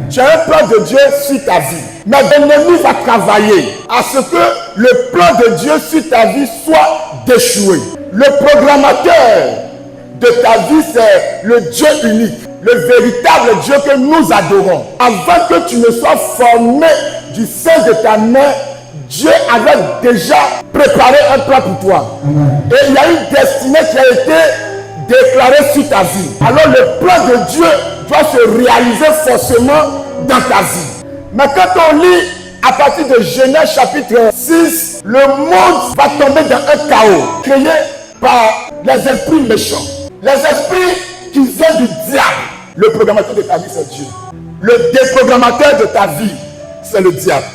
Tu as un plan de Dieu sur ta vie. Mais l'ennemi va travailler à ce que le plan de Dieu sur ta vie soit déchoué. Le programmateur de ta vie, c'est le Dieu unique, le véritable Dieu que nous adorons. Avant que tu ne sois formé du sein de ta mère, Dieu avait déjà préparé un plan pour toi. Et il y a une destinée qui a été déclarée sur ta vie. Alors le plan de Dieu doit se réaliser forcément dans ta vie. Mais quand on lit à partir de Genèse chapitre 6, le monde va tomber dans un chaos créé par les esprits méchants. Les esprits qui viennent du diable. Le programmateur de ta vie, c'est Dieu. Le déprogrammateur de ta vie, c'est le diable.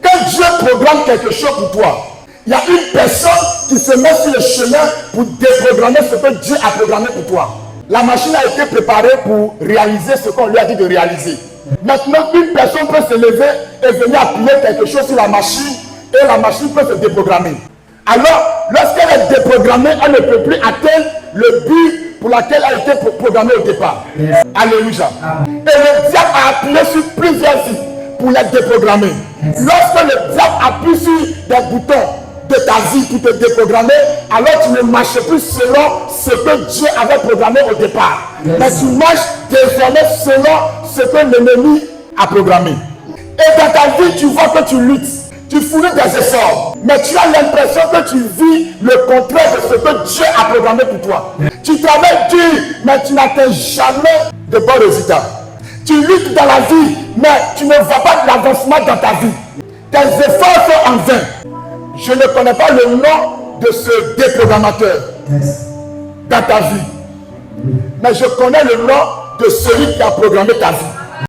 Quand Dieu programme quelque chose pour toi, il y a une personne qui se met sur le chemin pour déprogrammer ce que Dieu a programmé pour toi. La machine a été préparée pour réaliser ce qu'on lui a dit de réaliser. Maintenant, une personne peut se lever et venir appuyer quelque chose sur la machine et la machine peut se déprogrammer. Alors, lorsqu'elle est déprogrammée, elle ne peut plus atteindre le but pour lequel elle a été programmée au départ. Alléluia. Et le diable a appuyé sur plusieurs vies pour la déprogrammer. Lorsque le diable appuie sur des boutons de ta vie pour te déprogrammer, alors tu ne marches plus selon ce que Dieu avait programmé au départ. Mais tu marches désormais selon ce que l'ennemi a programmé. Et dans ta vie, tu vois que tu luttes. Tu fournis des efforts, mais tu as l'impression que tu vis le contraire de ce que Dieu a programmé pour toi. Tu travailles dur, mais tu n'atteins jamais de bons résultats. Tu luttes dans la vie, mais tu ne vois pas l'avancement dans ta vie. Tes efforts sont en vain. Je ne connais pas le nom de ce déprogrammateur dans ta vie, mais je connais le nom de celui qui a programmé ta vie.